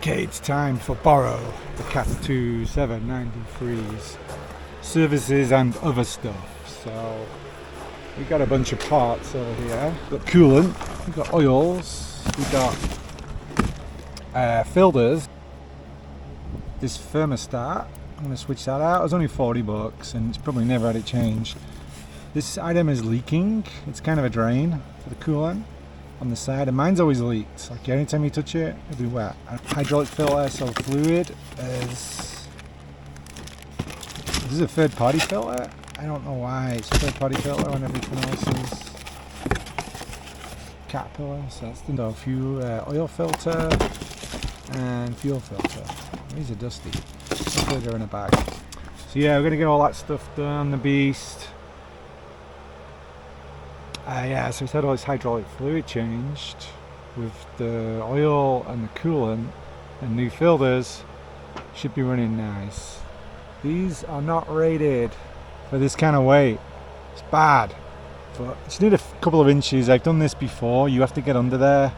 Okay, it's time for Borrow, the Cat 2793's services and other stuff. So we got a bunch of parts over here. We've got coolant, we've got oils, we've got filters. This thermostat, I'm going to switch that out. It was only $40 and it's probably never had it changed. This item is leaking. It's kind of a drain for the coolant on the side, and mine's always leaked. Like anytime you touch it, it'll be wet. Hydraulic filter, so fluid is. This is a third-party filter. I don't know why it's a third-party filter when everything else is Caterpillar. So that's the fuel, oil filter and fuel filter. These are dusty. Hopefully they're in a bag. So yeah, we're gonna get all that stuff done. The beast. Yeah, so we've had all this hydraulic fluid changed with the oil and the coolant and new filters. Should be running nice. These are not rated for this kind of weight. It's bad, but just need a couple of inches. I've done this before. You have to get under there,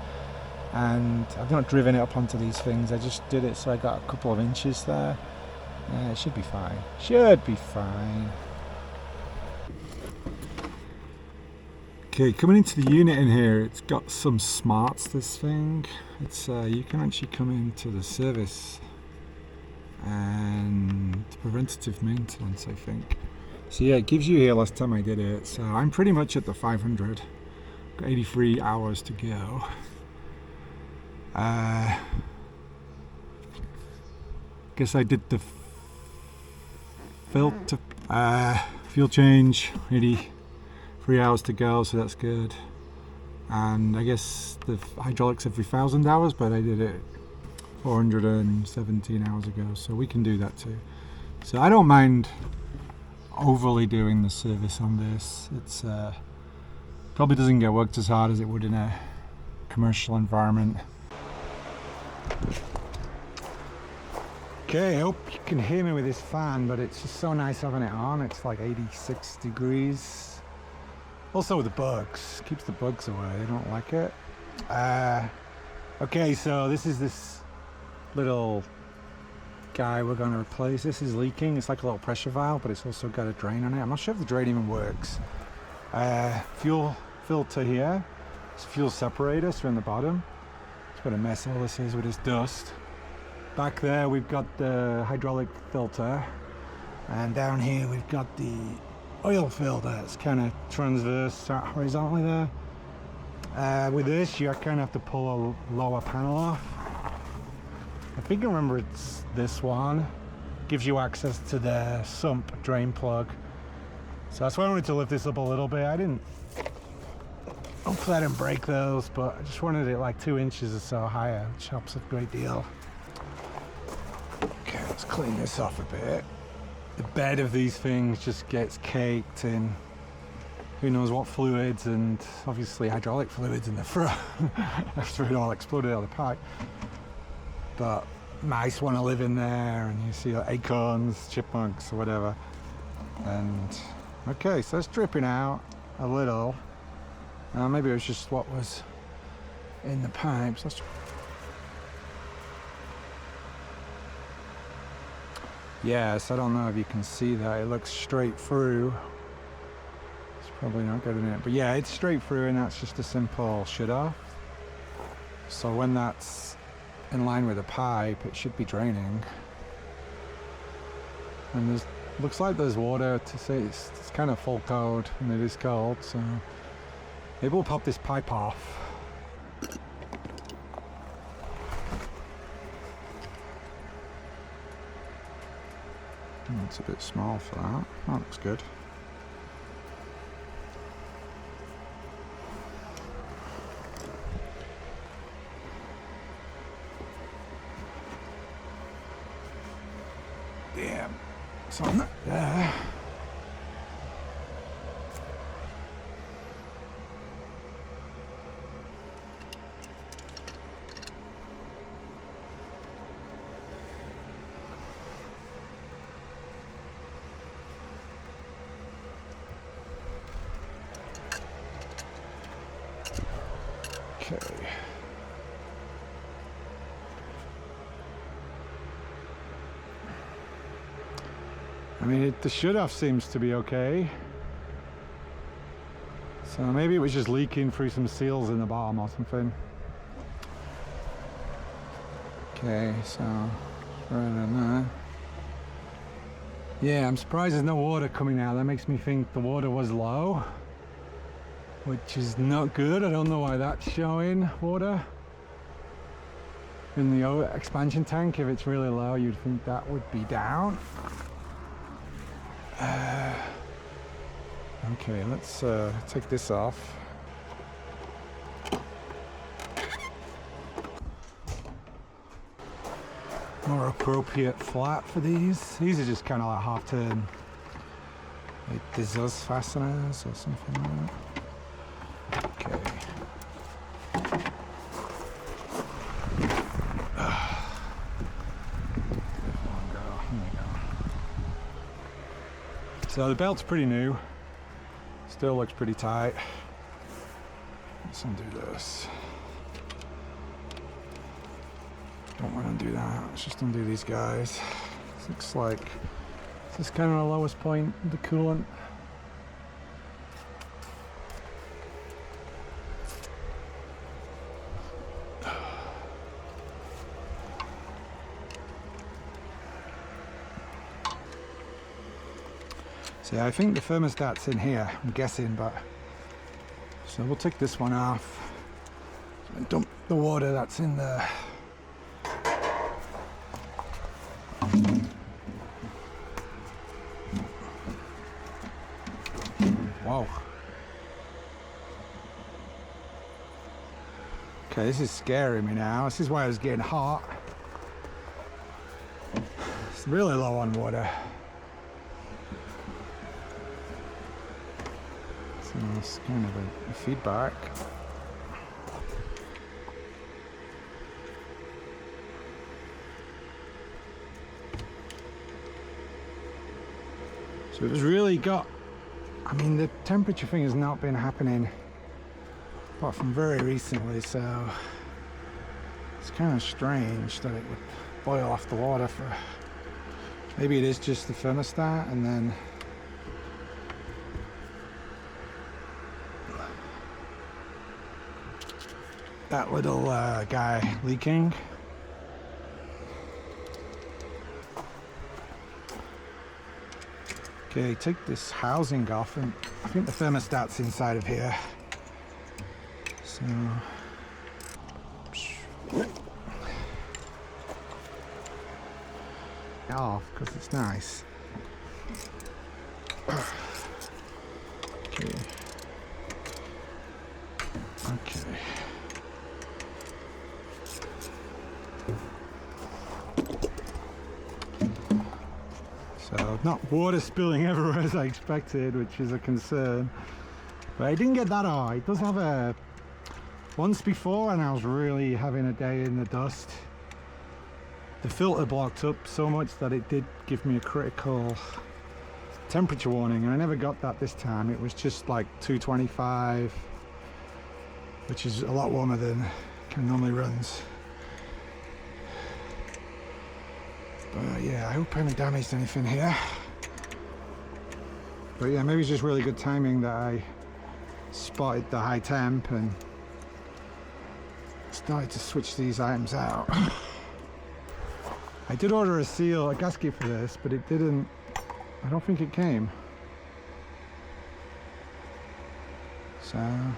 and I've not driven it up onto these things. I just did it so I got a couple of inches there. It should be fine. Should be fine. Okay, coming into the unit in here, it's got some smarts, this thing. It's you can actually come into the service and preventative maintenance, I think. So yeah, it gives you here last time I did it. So I'm pretty much at the 500. Got 83 hours to go. Guess I did the filter fuel change, 83 hours to go, so that's good. And I guess the hydraulics every 1,000 hours, but I did it 417 hours ago, so we can do that too. So I don't mind overly doing the service on this. It's probably doesn't get worked as hard as it would in a commercial environment. Okay, I hope you can hear me with this fan, but it's just so nice having it on. It's like 86 degrees. Also with the bugs, keeps the bugs away, they don't like it. Okay, so this is this little guy we're going to replace. This is leaking. It's like a little pressure valve, but it's also got a drain on it. I'm not sure if the drain even works. Fuel filter here. It's fuel separator, so in the bottom. It's what a mess all this is with this dust. Back there we've got the hydraulic filter, and down here we've got the oil filter. It's kind of transverse horizontally there. With this you kind of have to pull a lower panel off. I think I remember it's this one. Gives you access to the sump drain plug. So that's why I wanted to lift this up a little bit. Hopefully I didn't break those, but I just wanted it like 2 inches or so higher, which helps a great deal. Okay, let's clean this off a bit. The bed of these things just gets caked in who knows what fluids, and obviously hydraulic fluids in the front after it all exploded out of the pipe. But mice want to live in there, and you see like acorns, chipmunks or whatever. And okay, so it's dripping out a little. Maybe it was just what was in the pipes. Yes, I don't know if you can see that. It looks straight through. It's probably not getting it, but yeah, it's straight through, and that's just a simple shut off. So when that's in line with the pipe, it should be draining. And there's looks like there's water to see. It's kind of full code, and it is cold, so maybe we'll pop this pipe off. It's a bit small for that. That looks good. Damn. It's on there. Okay. mean, the shut-off seems to be okay. So maybe it was just leaking through some seals in the bottom or something. Okay, so right in there. Yeah, I'm surprised there's no water coming out. That makes me think the water was low, which is not good. I don't know why that's showing water in the expansion tank. If it's really low, you'd think that would be down. Okay, let's take this off. More appropriate flat for these. These are just kind of like half turn, like Dizos fasteners or something like that. Okay. So the belt's pretty new. Still looks pretty tight. Let's undo this. Don't want to undo that. Let's just undo these guys. This looks like this is kind of the lowest point of the coolant. So I think the thermostat's in here, I'm guessing, but so we'll take this one off and dump the water that's in there. Whoa. Okay, this is scaring me now. This is why I was getting hot. It's really low on water. So it's kind of a feedback. So it was really got, I mean, the temperature thing has not been happening apart from very recently, so it's kind of strange that it would boil off the water for, maybe it is just the thermostat and then that little guy leaking. Okay, take this housing off, and I think the thermostat's inside of here. So off because it's nice. Okay. Okay. So not water spilling everywhere as I expected, which is a concern. But I didn't get that high. It does have a, once before and I was really having a day in the dust, the filter blocked up so much that it did give me a critical temperature warning, and I never got that this time. It was just like 225, which is a lot warmer than it normally runs. But yeah, I hope I haven't damaged anything here. But yeah, maybe it's just really good timing that I spotted the high temp and started to switch these items out. I did order a gasket for this, but it didn't, I don't think it came. So I'm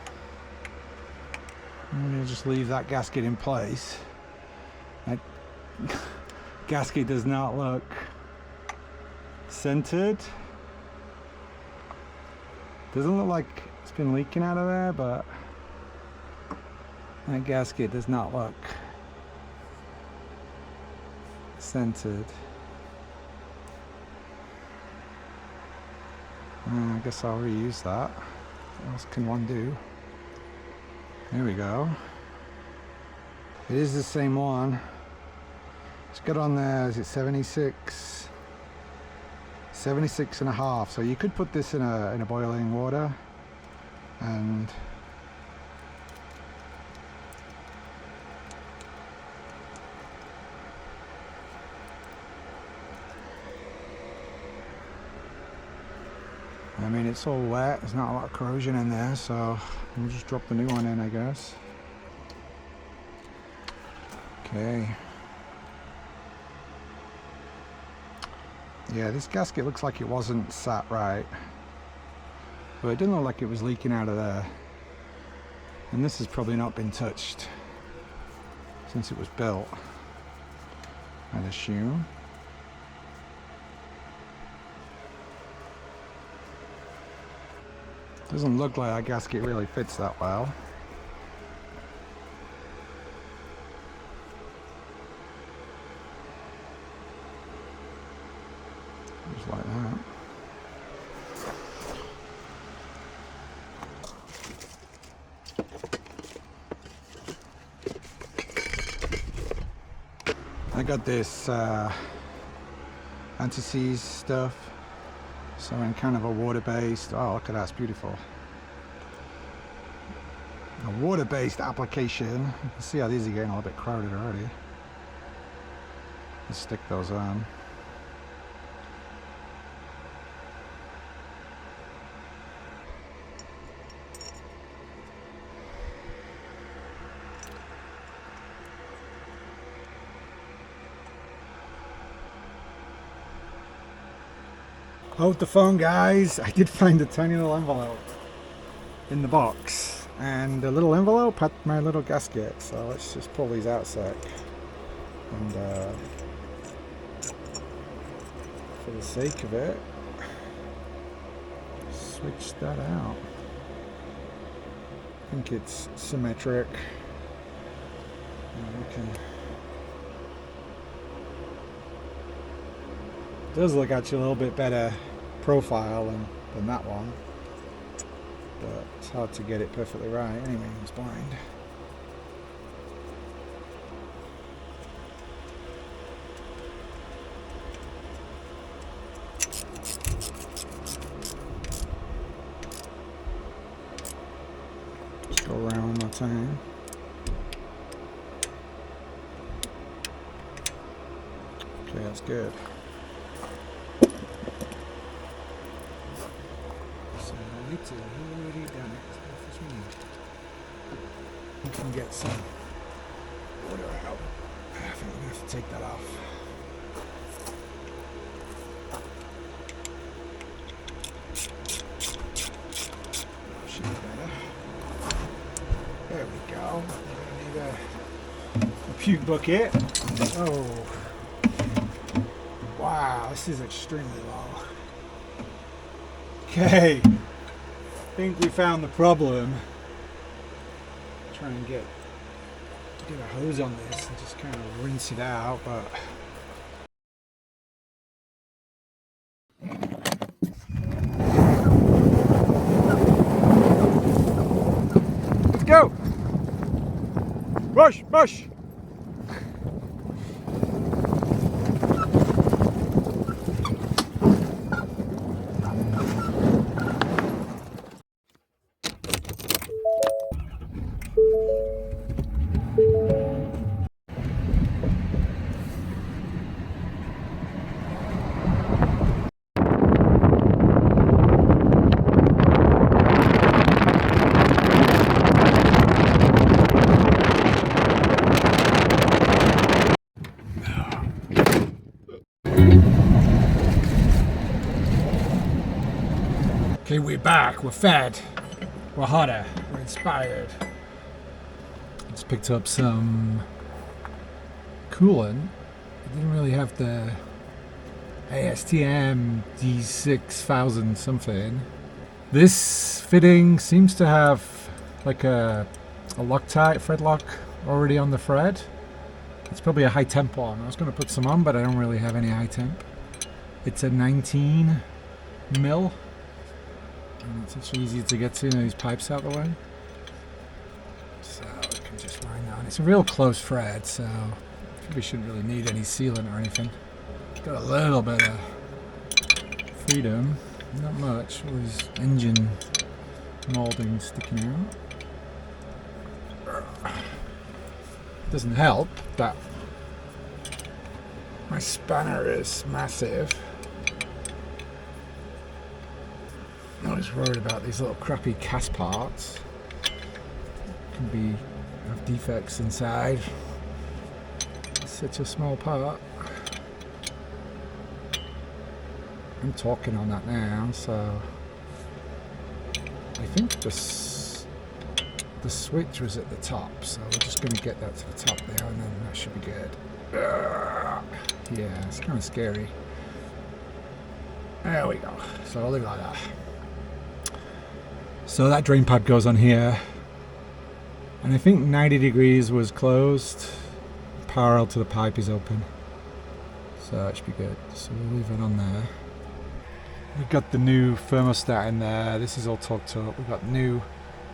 gonna just leave that gasket in place. That gasket does not look centered. Doesn't look like it's been leaking out of there, but that gasket does not look centered. I guess I'll reuse that. What else can one do? There we go. It is the same one. It's got on there, is it 76? 76 and a half. So you could put this in a boiling water and I mean, it's all wet, there's not a lot of corrosion in there, so we'll just drop the new one in, I guess. Okay. Yeah, this gasket looks like it wasn't sat right, but it didn't look like it was leaking out of there. And this has probably not been touched since it was built, I'd assume. Doesn't look like that gasket really fits that well. Just like that. I got this anti-seize stuff, so in kind of a water-based, oh look at that, it's beautiful. A water-based application. You can see how these are getting a little bit crowded already. Let's stick those on. Hold the phone, guys. I did find a tiny little envelope in the box, and the little envelope had my little gasket, so let's just pull these out a sec. And for the sake of it, switch that out. I think it's symmetric. And we can... It does look actually a little bit better profile than that one, but it's hard to get it perfectly right. Anyway, it's blind. Just go around one more time. Okay, that's good. Already done it. We can get some water out. I think we're going to have to take that off. Should be better. There we go. We're going to need a puke bucket. Oh. Wow, this is extremely low. Okay. I think we found the problem. Try and get a hose on this and just kind of rinse it out, but let's go! Rush, rush! Okay, we're back, we're fed, we're hotter, we're inspired. Just picked up some coolant. It didn't really have the ASTM D6000 something. This fitting seems to have like a Loctite thread lock already on the thread. It's probably a high temp one. I was going to put some on, but I don't really have any high temp. It's a 19 mil. And it's actually easy to get to, these pipes out the way. So we can just line that on. It's a real close thread, so we shouldn't really need any sealant or anything. It's got a little bit of freedom, not much. All these engine moulding sticking out. Doesn't help that my spanner is massive. I'm always worried about these little crappy cast parts. Can have defects inside. It's such a small part. I'm talking on that now, so I think the switch was at the top, so we're just going to get that to the top there, and then that should be good. Yeah, it's kind of scary. There we go. So I'll leave it like that. So that drain pipe goes on here, and I think 90 degrees was closed. Parallel to the pipe is open, so that should be good. So we'll leave it on there. We've got the new thermostat in there. This is all torqued up. We've got new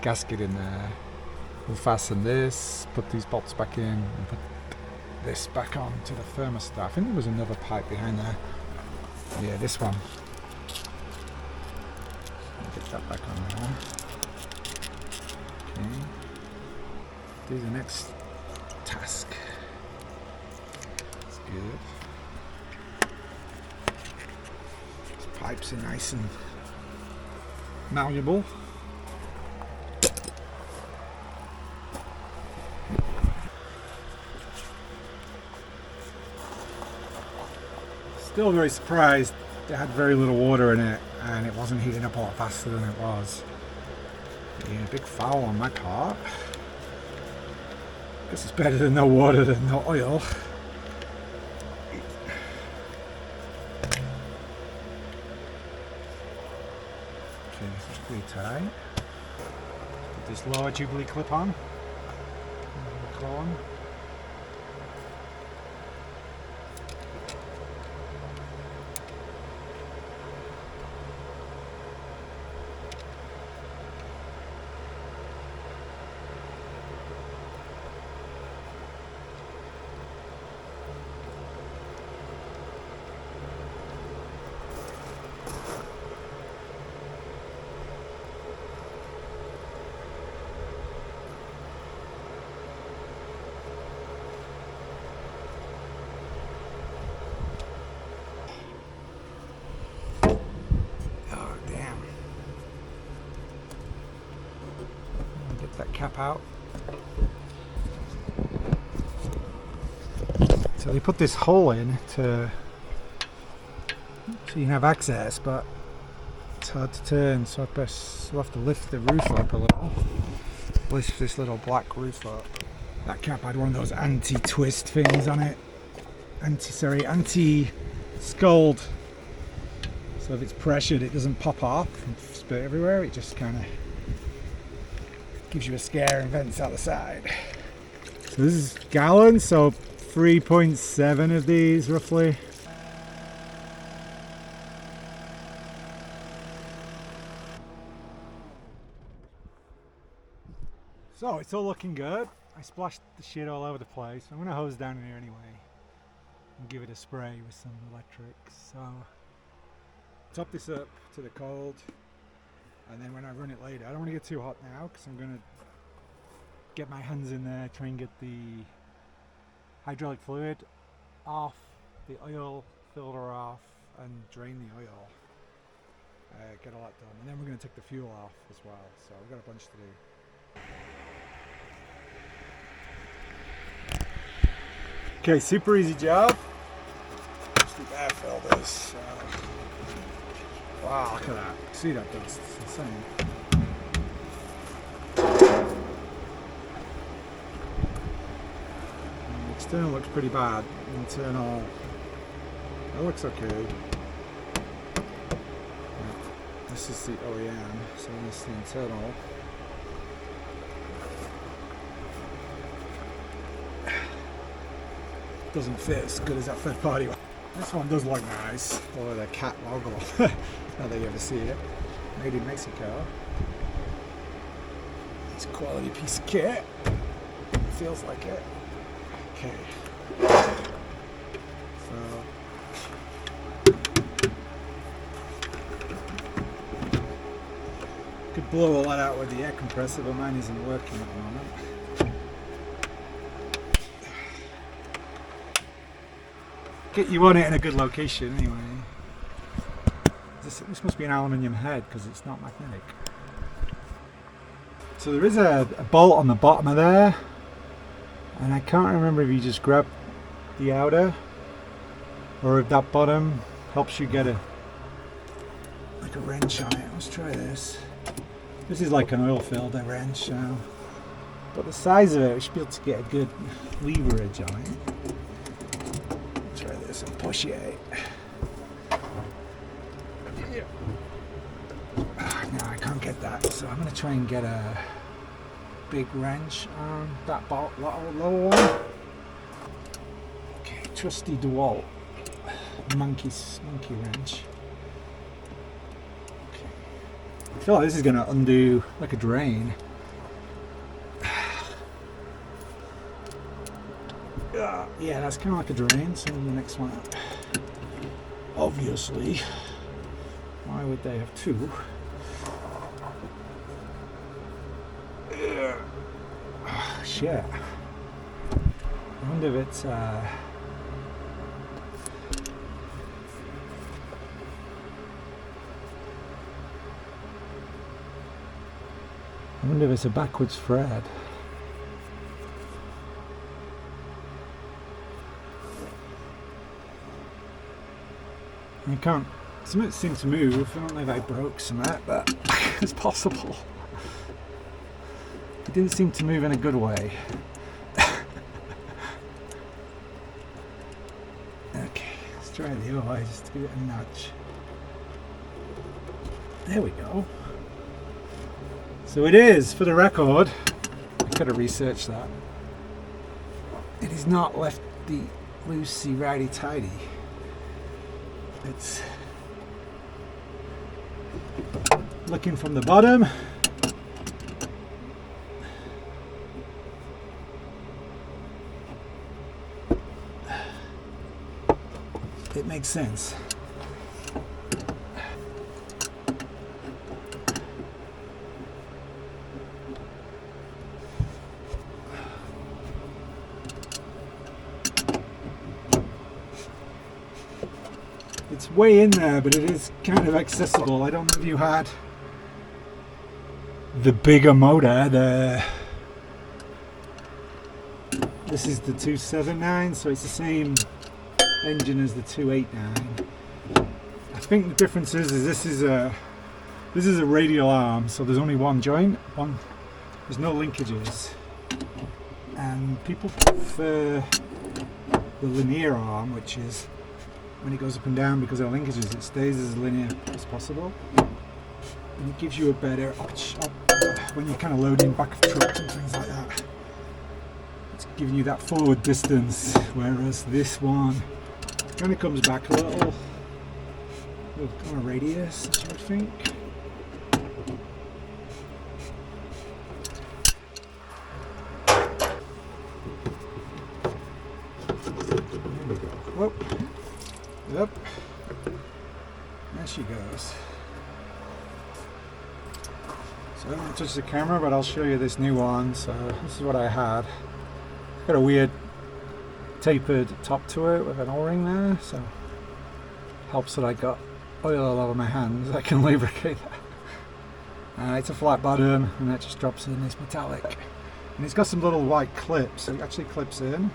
gasket in there. We'll fasten this, put these bolts back in, and put this back on to the thermostat. I think there was another pipe behind there. Yeah, this one. Get that back on there. Okay. Do the next task. That's good. Pipes are nice and malleable. Still very surprised it had very little water in it and it wasn't heating up a lot faster than it was. Yeah, big foul on my part. Guess it's better than no water than no oil. It's pretty tight. Put this lower Jubilee clip on. That cap out. So they put this hole in so you can have access, but it's hard to turn, so we'll have to lift the roof up a little. Lift this little black roof up. That cap had one of those anti-twist things on it. Anti-scald. So if it's pressured, it doesn't pop off and spit everywhere. It just kind of gives you a scare and vents out the side. So this is gallons, so 3.7 of these roughly. So it's all looking good. I splashed the shit all over the place. I'm going to hose down in here anyway and give it a spray with some electrics. So top this up to the cold. And then when I run it later, I don't want to get too hot now because I'm going to get my hands in there, try and get the hydraulic fluid off, the oil filter off, and drain the oil. Get all that done. And then we're going to take the fuel off as well. So we've got a bunch to do. Okay, super easy job. Just the air fill this. Wow, look at that. See that dust? It's insane. The external looks pretty bad. The internal, that looks okay. This is the OEM, so this is the internal. Doesn't fit as good as that third party one. This one does look nice. Or the cat logo. Not that you ever see it. Made in Mexico. It's a quality piece of kit. It feels like it. Okay. So could blow all that out with the air compressor, but mine isn't working at the moment. You want it in a good location anyway. This must be an aluminium head because it's not magnetic. So there is a bolt on the bottom of there, and I can't remember if you just grab the outer or if that bottom helps you get a wrench on it. Let's try this. This is like an oil filled wrench, so, but the size of it, we should be able to get a good leverage on it. Try this and push it. No, I can't get that, so I'm going to try and get a big wrench on that lower one. Okay, trusty DeWalt monkey wrench. Okay. I feel like this is going to undo like a drain. Yeah, that's kind of like a drain. So the next one up. Obviously, why would they have two? Oh, shit. I wonder if it's I wonder if it's a backwards thread. I can't. Something seems to move. I don't know if I broke something, but it's possible. It didn't seem to move in a good way. Okay, let's try the other way just to give it a nudge. There we go. So it is, for the record, I could have researched that. It is not lefty, loosey, righty, tighty. It's looking from the bottom. It makes sense. It's way in there, but it is kind of accessible. I don't know if you had the bigger motor. This is the 279, so it's the same engine as the 289. I think the difference is this is a radial arm, so there's only one joint. There's no linkages, and people prefer the linear arm, which is when it goes up and down, because of the linkages, it stays as linear as possible, and it gives you a better when you're kind of loading back of trucks and things like that. It's giving you that forward distance, whereas this one kind of comes back a little kind of radius, I think. There we go. Whoop. Yep. There she goes. So I don't want to touch the camera, but I'll show you this new one. So this is what I had. It's got a weird tapered top to it with an O-ring there, so helps that I got oil all over my hands. I can lubricate that. It's a flat bottom, and that just drops in this metallic. And it's got some little white clips, so it actually clips in.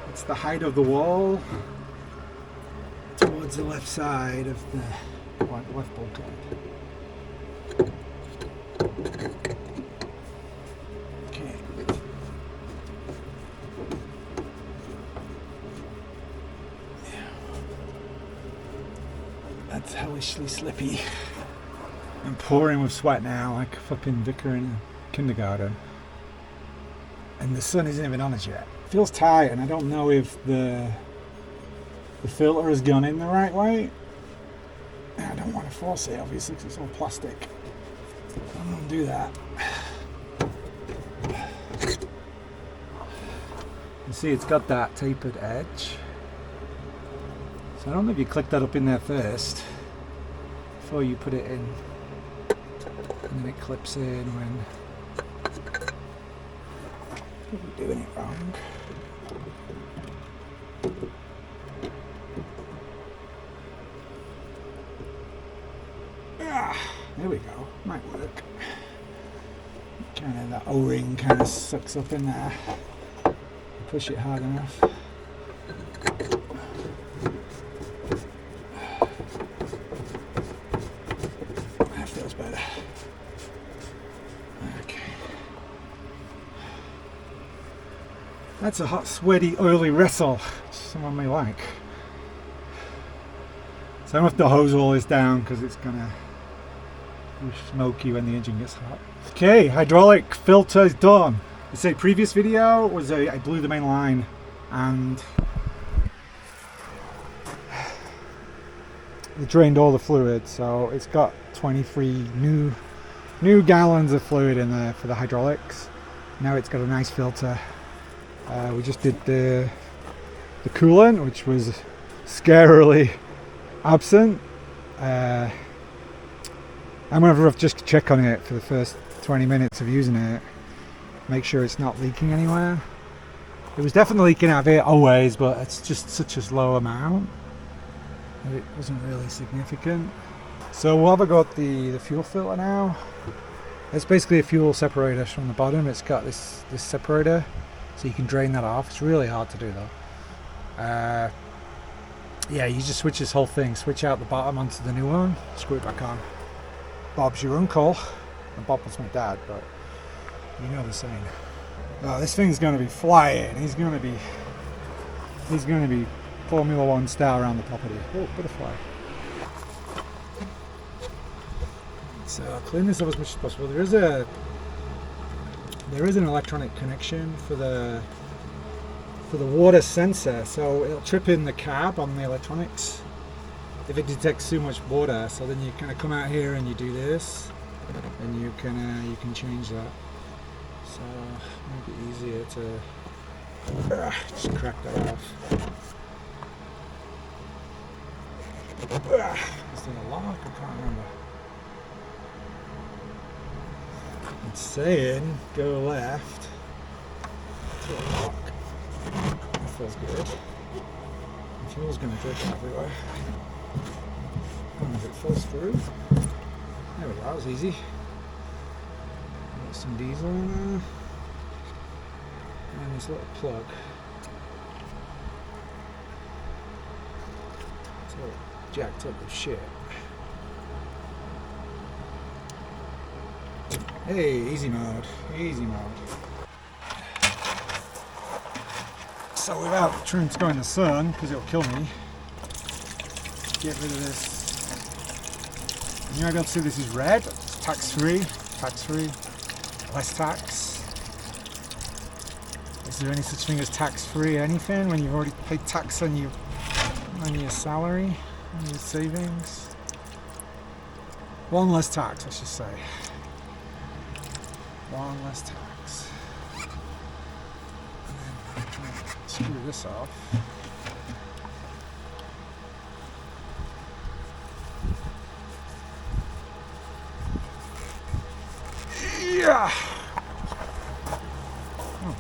It's the height of the wall towards the left side of the left bulkhead. Okay. That's hellishly slippy. I'm pouring with sweat now, like a flipping vicar in a kindergarten. And the sun isn't even on us yet. It feels tight, and I don't know if the filter has gone in the right way. I don't want to force it, obviously, because it's all plastic. I'm going to do that. You see, it's got that tapered edge. So I don't know if you click that up in there first before you put it in, and then it clips in when you're doing it wrong. There we go. Might work. Kind of that O-ring kind of sucks up in there. Push it hard enough. That feels better. Okay. That's a hot, sweaty, oily wrestle. Someone may like. So I'm going to have to hose all this down because it's going to be smoky when the engine gets hot. Okay, hydraulic filter is done. I say previous video was I blew the main line and it drained all the fluid, so it's got 23 new gallons of fluid in there for the hydraulics. Now it's got a nice filter. We just did the coolant, which was scarily absent. I'm gonna just check on it for the first 20 minutes of using it, make sure it's not leaking anywhere. It was definitely leaking out of it always, but it's just such a low amount that it wasn't really significant. So we'll have a go at the fuel filter now. It's basically a fuel separator from the bottom. It's got this separator, so you can drain that off. It's really hard to do though. Yeah, you just switch this whole thing, switch out the bottom onto the new one, screw it back on. Bob's your uncle, and Bob was my dad, but you know the saying. Oh, this thing's going to be flying. He's going to be Formula One star around the property. Oh, butterfly. So I'll clean this up as much as possible. There is an electronic connection for the water sensor, so it'll trip in the cab on the electronics if it detects too much water. So then you kind of come out here and you do this, and you can change that. So make it easier to just crack that off. Is there a lock? I can't remember. It's saying go left to a lock. That feels good. The fuel's going to drip everywhere. And if it falls through, there we go, that was easy. Got some diesel in there. And this little plug. It's all jacked up with shit. Hey, easy mode, easy mode. So without trying to go in the sun, because it'll kill me, get rid of this. You might be able to see this is red. It's tax-free, less tax. Is there any such thing as tax-free anything when you've already paid tax on your salary, on your savings? One less tax, I should say. One less tax. And then try and screw this off. Yeah. Oh.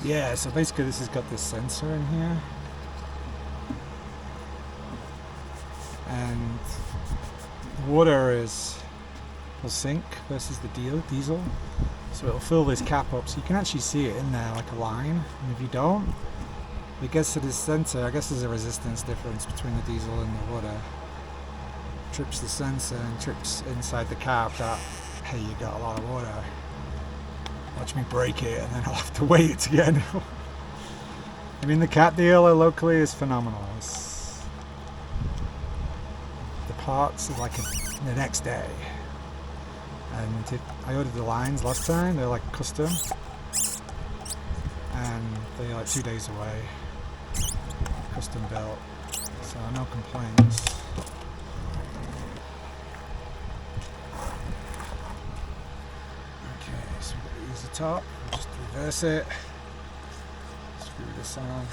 Yeah, so basically this has got this sensor in here, and the water will sink versus the diesel, so it'll fill this cap up, so you can actually see it in there like a line, and if you don't, it gets to this sensor. I guess there's a resistance difference between the diesel and the water. Trips the sensor and trips inside the cap that, hey, you got a lot of water. Watch me break it and then I'll have to wait again. I mean, the cat dealer locally is phenomenal. The parts are like the next day. And I ordered the lines last time, they're like custom. And they're like 2 days away. Custom built. So no complaints. top. I'll just reverse it. Screw this on.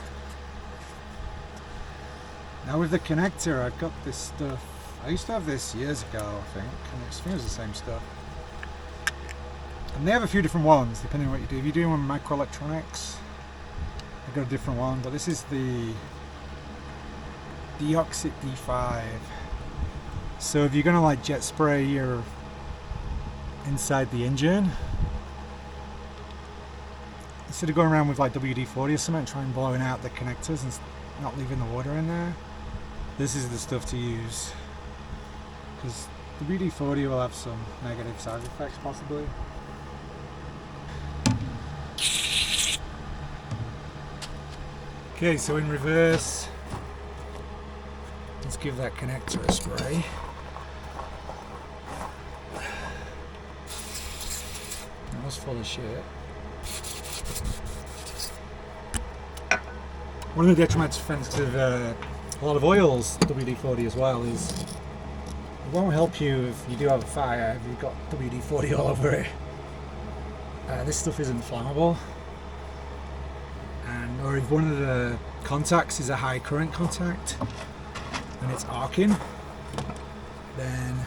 Now with the connector, I've got this stuff. I used to have this years ago, I think, and I think it was the same stuff. And they have a few different ones depending on what you do. If you're doing one with microelectronics, I've got a different one, but this is the Deoxit D5. So if you're gonna like jet spray your inside the engine, instead of going around with like WD-40 or something and trying blowing out the connectors and not leaving the water in there, this is the stuff to use, because WD-40 will have some negative side effects possibly. Okay, so in reverse, let's give that connector a spray. That was full of shit. One of the detriments of a lot of oils, WD-40 as well, is it won't help you if you do have a fire if you've got WD-40 all over it. This stuff isn't flammable. Or if one of the contacts is a high current contact and it's arcing, then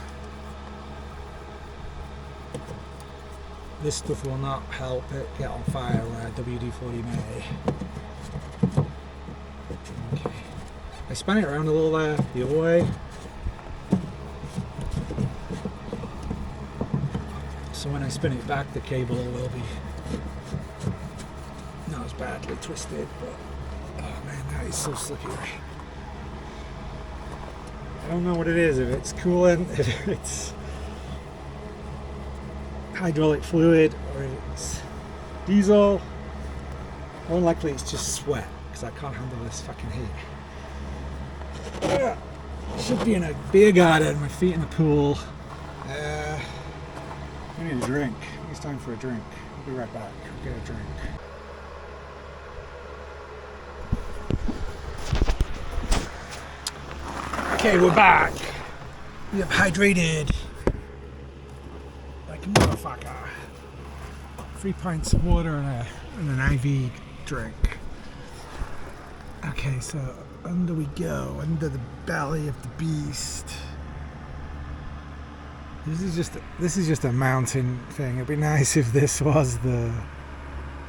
this stuff will not help it get on fire where WD-40 may. Okay. I span it around a little there, the other way. So when I spin it back, the cable will be not as badly twisted, but oh man, that is so slippery. I don't know what it is, if it's coolant, if it's hydraulic fluid, or if it's diesel. More likely it's just sweat, because I can't handle this fucking heat. Should be in a beer garden, my feet in the pool. I need a drink. It's time for a drink. I'll be right back. I'll get a drink. Okay, we're back. We have hydrated like a motherfucker. 3 pints of water and an IV drink. Okay, so under we go, under the belly of the beast. This is just a mountain thing. It'd be nice if this was the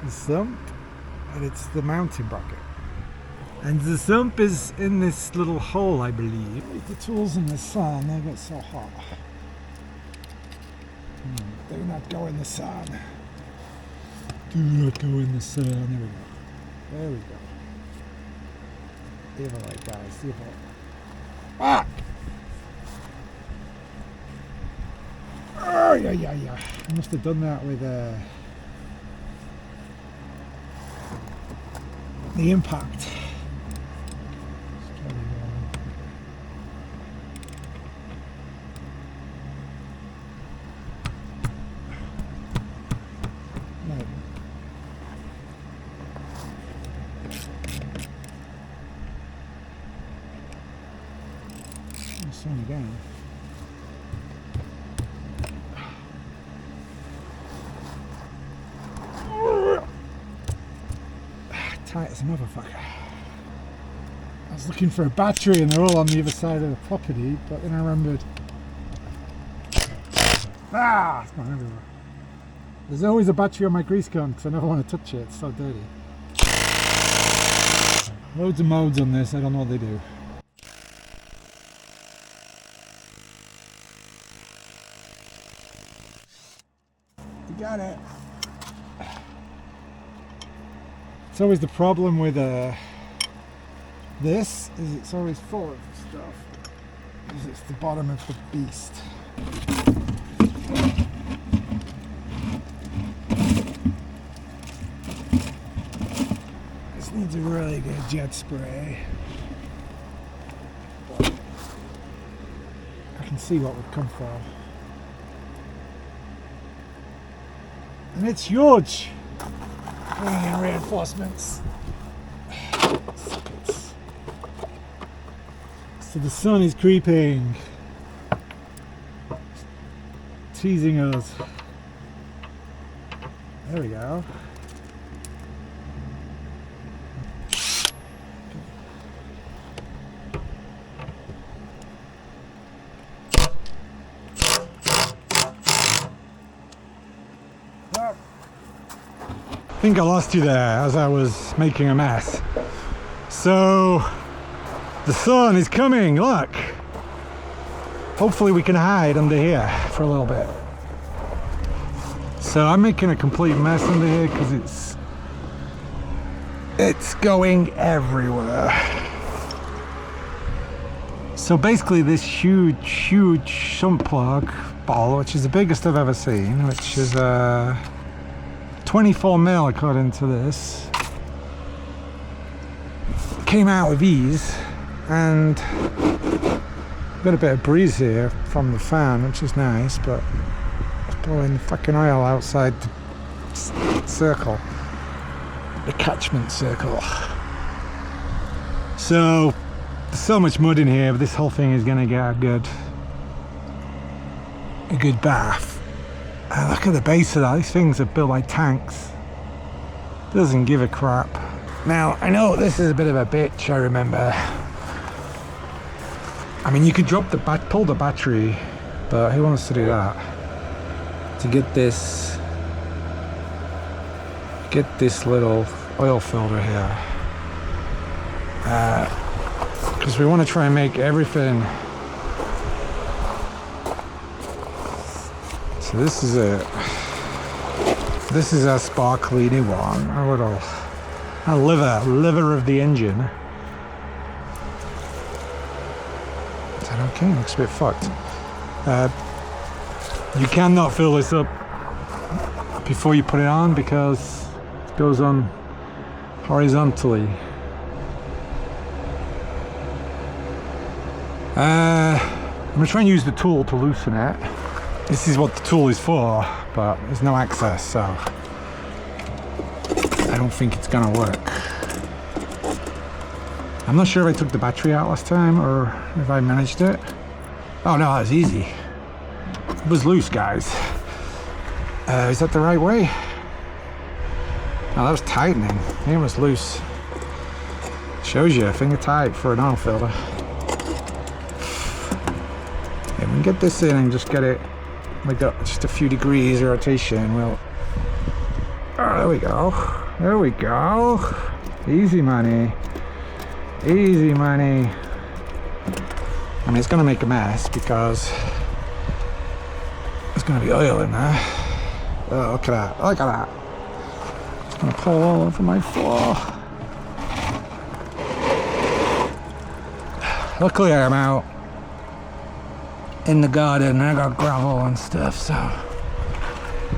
sump, and it's the mountain bracket. And the sump is in this little hole, I believe. The tools in the sun, they get so hot. Do not go in the sun. Do not go in the sun. There we go. There we go. Leave it like guys. Leave it. Ah! Oh, yeah. I must have done that with the impact. This one again. Tight as a motherfucker. I was looking for a battery and they're all on the other side of the property, but then I remembered. It's gone everywhere. There's always a battery on my grease gun because I never want to touch it, it's so dirty. Loads of modes on this, I don't know what they do. You got it. It's always the problem with this, is it's always full of stuff, because it's the bottom of the beast. This needs a really good jet spray. I can see what would come from. And it's huge! Bringing in reinforcements. So the sun is creeping, teasing us. There we go. I think I lost you there as I was making a mess. So the sun is coming, look. Hopefully we can hide under here for a little bit. So I'm making a complete mess under here because it's going everywhere. So basically this huge sump plug ball, which is the biggest I've ever seen, which is 24 mil according to this, came out with ease, and got a bit of breeze here from the fan, which is nice, but it's blowing the fucking oil outside the circle, the catchment circle. So there's so much mud in here, but this whole thing is gonna get a good bath. Look at the base of that. These things are built like tanks. Doesn't give a crap. Now, I know this is a bit of a bitch, I remember. I mean, you could pull the battery, but who wants to do that? To get this little oil filter here. Because we want to try and make everything. So this is a sparkly new one, a liver of the engine. Is that okay? Looks a bit fucked. You cannot fill this up before you put it on because it goes on horizontally. I'm gonna try and use the tool to loosen it. This is what the tool is for, but there's no access, so I don't think it's gonna work. I'm not sure if I took the battery out last time or if I managed it. Oh no, that was easy. It was loose, guys. Is that the right way? Oh, that was tightening. It was loose. Shows you, finger tight for an oil filter. Yeah, we can get this in and just get it. We got just a few degrees of rotation. Well, oh, there we go. There we go. Easy money. Easy money. I mean, it's going to make a mess because there's going to be oil in there. Oh, look at that. Look at that. It's going to pull all over my floor. Luckily, I'm out in the garden and I got gravel and stuff, so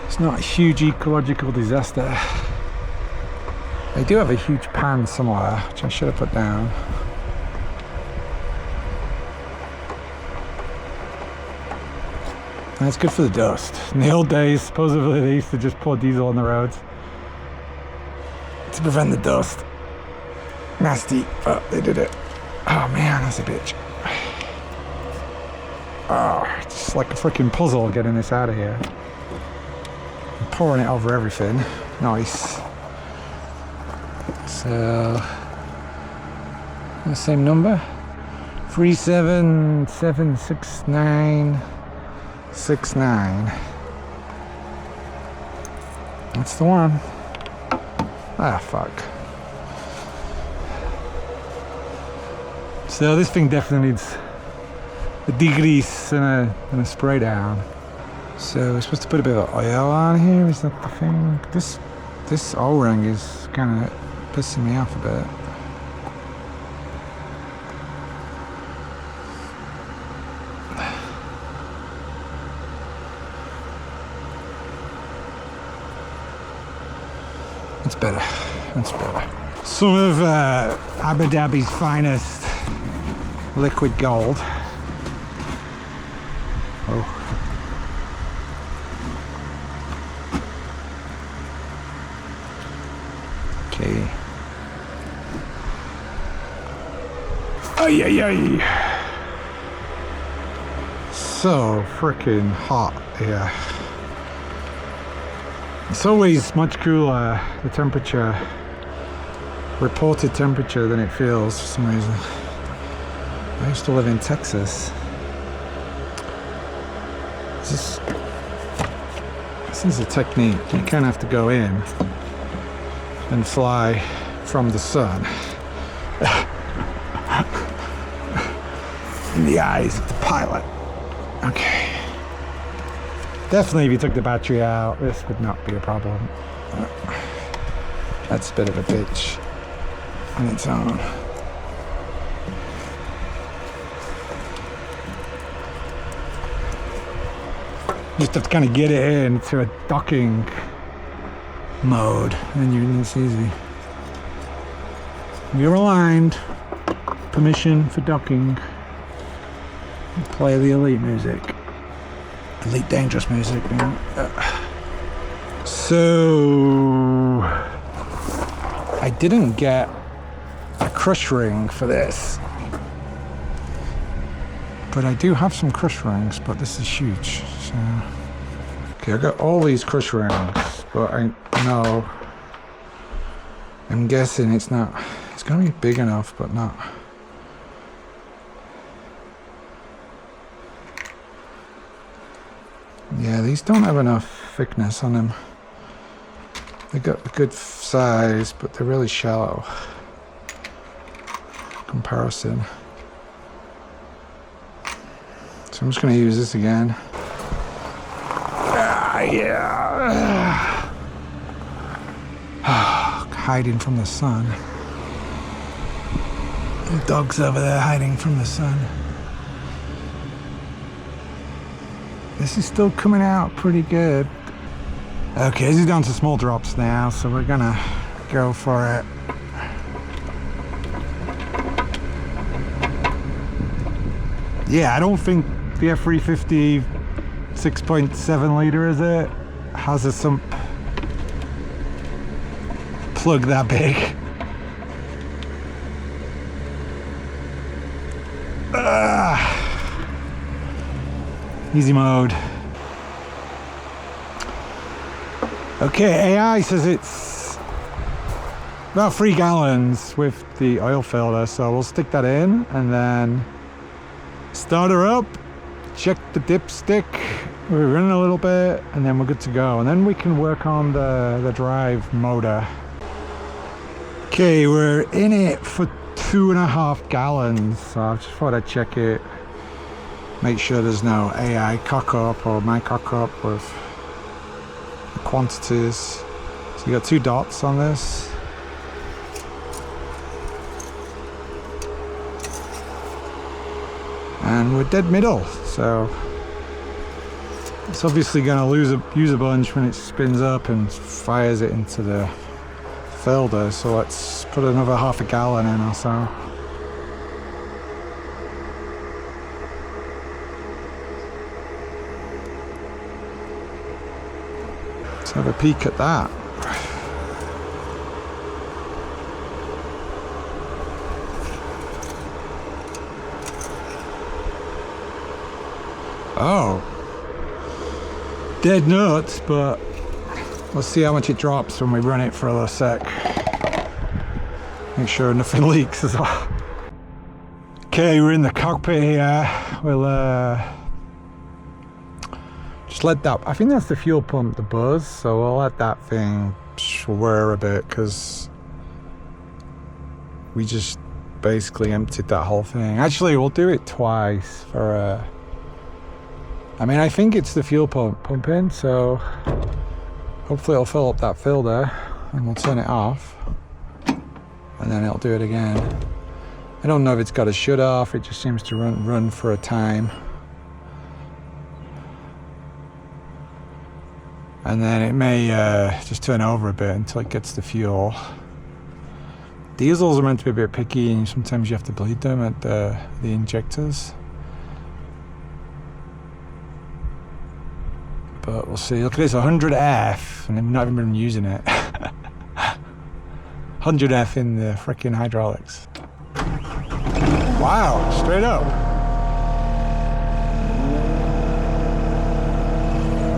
it's not a huge ecological disaster. I do have a huge pan somewhere, which I should have put down. And it's good for the dust. In the old days, supposedly they used to just pour diesel on the roads to prevent the dust. Nasty, but they did it. Oh man, that's a bitch. Oh, it's like a freaking puzzle getting this out of here. I'm pouring it over everything. Nice. So, the same number. 377669. That's the one. Ah, fuck. So this thing definitely needs a degrease and a spray down. So we're supposed to put a bit of oil on here, is that the thing? This O-ring is kind of pissing me off a bit. That's better. That's better. Some of Abu Dhabi's finest liquid gold. Oh. Okay. Ay, ay, ay. So freaking hot here. It's always much cooler, the temperature, reported temperature, than it feels for some reason. I used to live in Texas. This is a technique. You kind of have to go in and fly from the sun in the eyes of the pilot. Okay. Definitely if you took the battery out, this would not be a problem. That's a bit of a bitch on its own. You just have to kind of get it into a docking mode, and it's easy. You're aligned. Permission for docking. Play the elite music. Elite dangerous music, man. So I didn't get a crush ring for this, but I do have some crush rings, but this is huge. So okay, I got all these crush rings, but I'm guessing it's gonna be big enough, but not. Yeah, these don't have enough thickness on them. They got a good size, but they're really shallow. Comparison. So I'm just going to use this again. Yeah. Hiding from the sun. The dog's over there hiding from the sun. This is still coming out pretty good. Okay, this is down to small drops now, so we're gonna go for it. Yeah, I don't think the F350 6.7 litre, is it, has a sump plug that big. Easy mode. Okay, AI says it's about 3 gallons with the oil filter, so we'll stick that in and then start her up, check the dipstick, we're running a little bit, and then we're good to go. And then we can work on the drive motor. Okay, we're in it for 2.5 gallons, so I just thought I'd check it. Make sure there's no AI cock up or my cock up with the quantities. So you got 2 dots on this. And we're dead middle, so it's obviously going to use a bunch when it spins up and fires it into the filter. So let's put another 0.5 gallon in or so. Let's have a peek at that. Oh, dead nuts, but we'll see how much it drops when we run it for a little sec. Make sure nothing leaks as well. Okay, we're in the cockpit here. We'll just let that, I think that's the fuel pump, the buzz, so we'll let that thing whir a bit, because we just basically emptied that whole thing. Actually, we'll do it twice for I mean, I think it's the fuel pump pumping, so hopefully it'll fill up that filter, and we'll turn it off, and then it'll do it again. I don't know if it's got a shut off, it just seems to run for a time. And then it may just turn over a bit until it gets the fuel. Diesels are meant to be a bit picky, and sometimes you have to bleed them at the injectors. But we'll see. Look at this, 100F, and I've not even been using it. 100F in the frickin' hydraulics. Wow, straight up.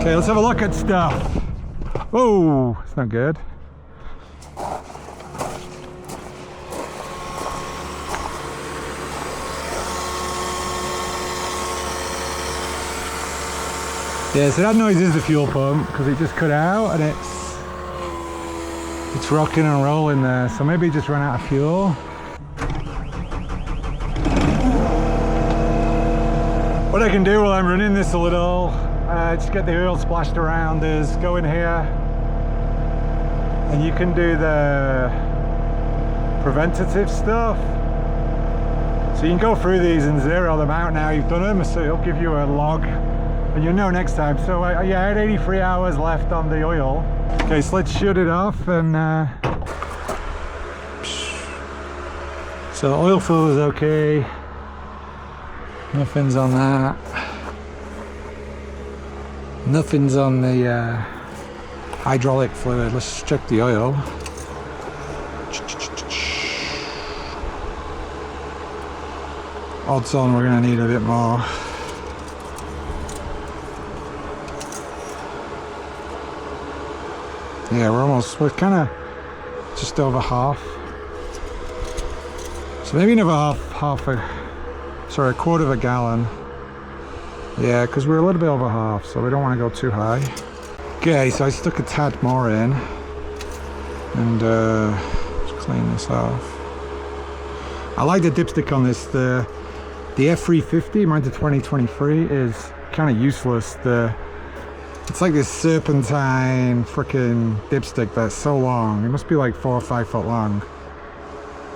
Okay, let's have a look at stuff. Whoa, it's not good. Yeah, so that noise is the fuel pump because it just cut out and it's rocking and rolling there. So maybe it just ran out of fuel. What I can do while I'm running this a little, just get the oil splashed around is go in here and you can do the preventative stuff. So you can go through these and zero them out now you've done them, so it'll give you a log. And you'll know next time. So yeah, I had 83 hours left on the oil. Okay, so let's shut it off and so oil fill is okay. Nothing's on that. Nothing's on the hydraulic fluid. Let's check the oil. Odds on we're gonna need a bit more. Yeah, we're kind of just over half. So maybe another a quarter of a gallon. Yeah, because we're a little bit over half, so we don't want to go too high. Okay, so I stuck a tad more in. And just clean this off. I like the dipstick on this. The F350, mine's a 2023, is kind of useless. It's like this serpentine freaking dipstick that's so long. It must be like 4 or 5 foot long.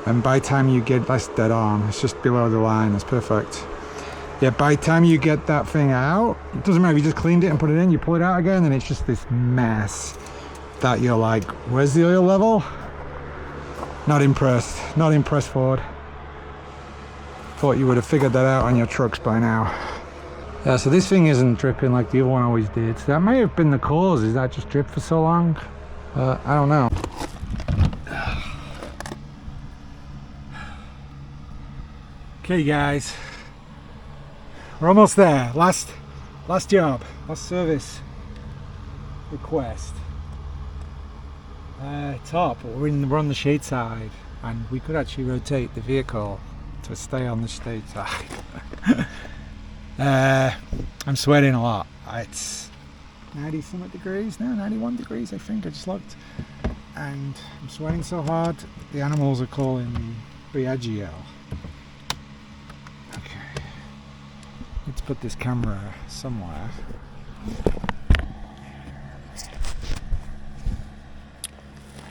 And by the time you get, that's dead on. It's just below the line. It's perfect. Yeah, by the time you get that thing out, it doesn't matter if you just cleaned it and put it in, you pull it out again, and it's just this mess that you're like, where's the oil level? Not impressed. Not impressed, Ford. Thought you would have figured that out on your trucks by now. Yeah, so this thing isn't dripping like the other one always did. So that may have been the cause, is that just dripped for so long? I don't know. Okay guys, we're almost there. Last job, last service request. Top, we're on the shade side and we could actually rotate the vehicle to stay on the shade side. I'm sweating a lot. It's 90 something degrees now, 91 degrees I think, I just looked. And I'm sweating so hard, the animals are calling me Biagio. Okay, let's put this camera somewhere.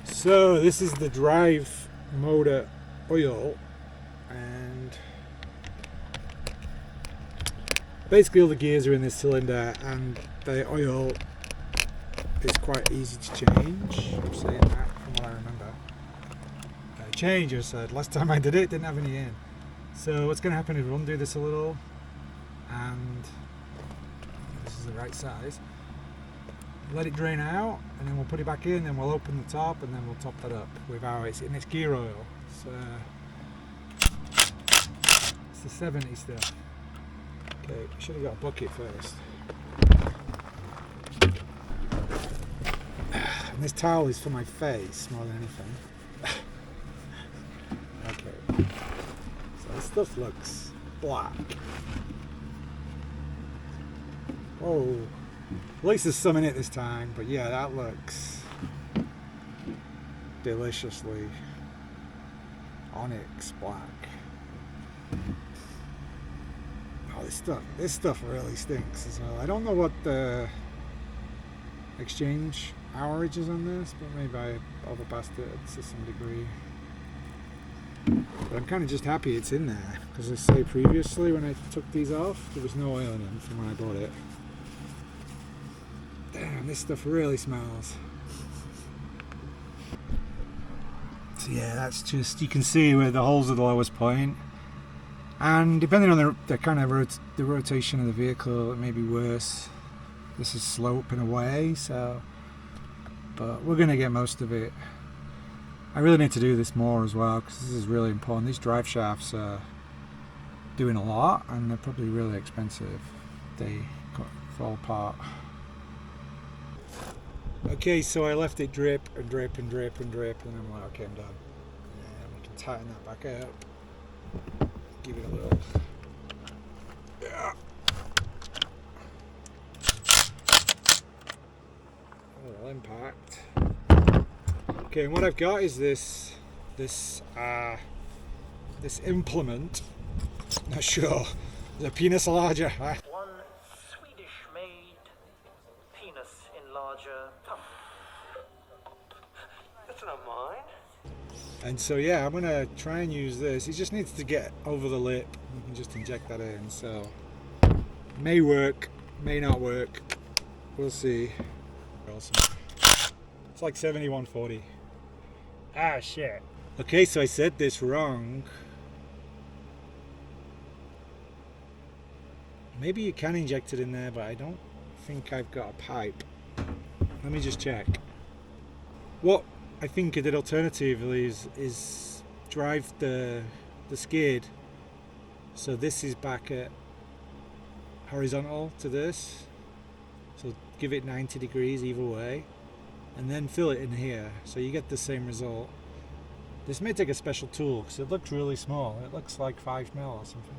So this is the drive motor oil, and basically all the gears are in this cylinder and the oil is quite easy to change. I'm saying that from what I remember. Change, I said. Last time I did it, didn't have any in. So what's going to happen is we'll undo this a little, and this is the right size. Let it drain out, and then we'll put it back in, and we'll open the top, and then we'll top that up with it's gear oil. It's the 70 stuff. Okay, I should have got a bucket first. And this towel is for my face more than anything. Okay, so this stuff looks black. Whoa. At least there's some in it this time, but yeah, that looks deliciously onyx black. Oh, this stuff really stinks as well. I don't know what the exchange hourage is on this, but maybe I overpassed it to some degree. But I'm kind of just happy it's in there, because I say previously when I took these off, there was no oil in them from when I bought it. Damn, this stuff really smells. So yeah, that's just, you can see where the holes are the lowest point. And depending on the kind of the rotation of the vehicle, it may be worse. This is sloping away, so, but we're going to get most of it. I really need to do this more as well, because this is really important. These drive shafts are doing a lot, and they're probably really expensive. They fall apart. Okay, so I left it drip and drip and drip and drip, and I'm like, okay, I'm done. And we can tighten that back up. Give it a little. Yeah. A little impact. Okay, and what I've got is this implement. Not sure. The penis enlarger. One Swedish-made penis enlarger pump. That's not mine. And so yeah, I'm gonna try and use this. It just needs to get over the lip. You can just inject that in. So may work, may not work. We'll see. It's like 7140. Ah, shit. Okay, so I said this wrong. Maybe you can inject it in there, but I don't think I've got a pipe. Let me just check. What I think I did alternatively is drive the skid. So this is back at horizontal to this. So give it 90 degrees either way. And then fill it in here. So you get the same result. This may take a special tool because it looks really small. It looks like 5 mil or something.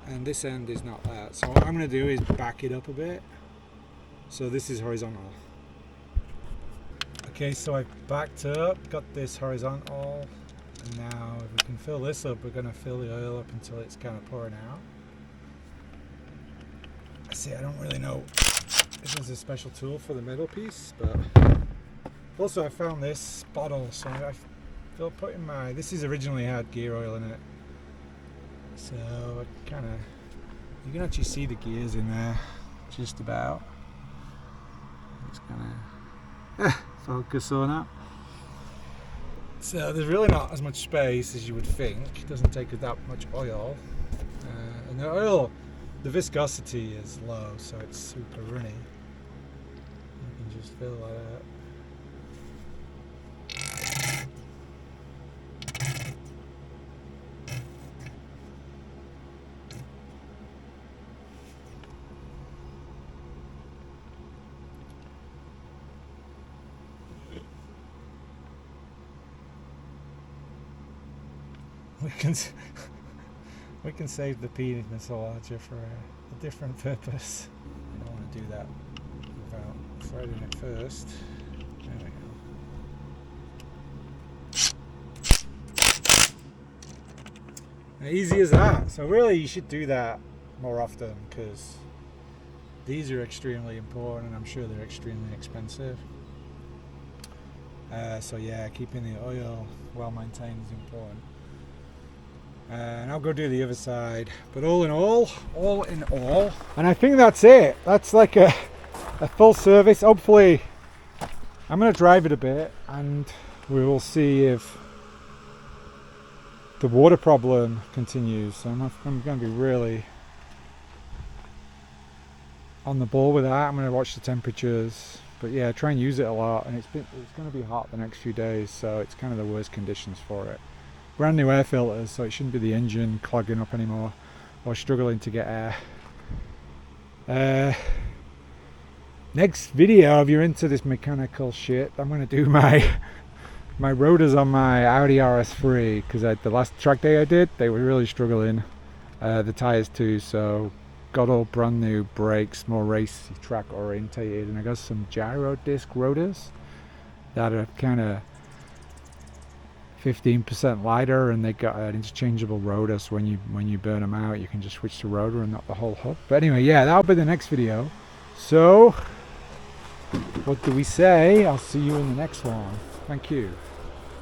And this end is not that. So what I'm going to do is back it up a bit. So this is horizontal. Okay, so I've backed up, got this horizontal, and now if we can fill this up, we're going to fill the oil up until it's kind of pouring out. I see, I don't really know if there's a special tool for the middle piece, but also I found this bottle, so I feel putting my, this is originally had gear oil in it. So it kind of, you can actually see the gears in there, just about. It's kind of focus on that. So there's really not as much space as you would think. It doesn't take that much oil, and the oil, the viscosity is low, so it's super runny. You can just fill that up. We can save the penis enlarger for a different purpose. I don't want to do that without threading it first. There we go. Easy as that. So really you should do that more often because these are extremely important and I'm sure they're extremely expensive. So yeah, keeping the oil well maintained is important. And I'll go do the other side. But all in all, and I think that's it. That's like a full service. Hopefully, I'm going to drive it a bit and we will see if the water problem continues. So I'm going to be really on the ball with that. I'm going to watch the temperatures. But yeah, try and use it a lot. And it's going to be hot the next few days. So it's kind of the worst conditions for it. Brand new air filters, so it shouldn't be the engine clogging up anymore or struggling to get air. Next video, if you're into this mechanical shit, I'm going to do my rotors on my Audi RS3 because the last track day I did, they were really struggling. The tyres too, so got all brand new brakes, more race track orientated, and I got some gyro disc rotors that are kind of 15% lighter, and they got an interchangeable rotor, so when you burn them out you can just switch the rotor and not the whole hub. But anyway, yeah, that'll be the next video. So what do we say? I'll see you in the next one. Thank you.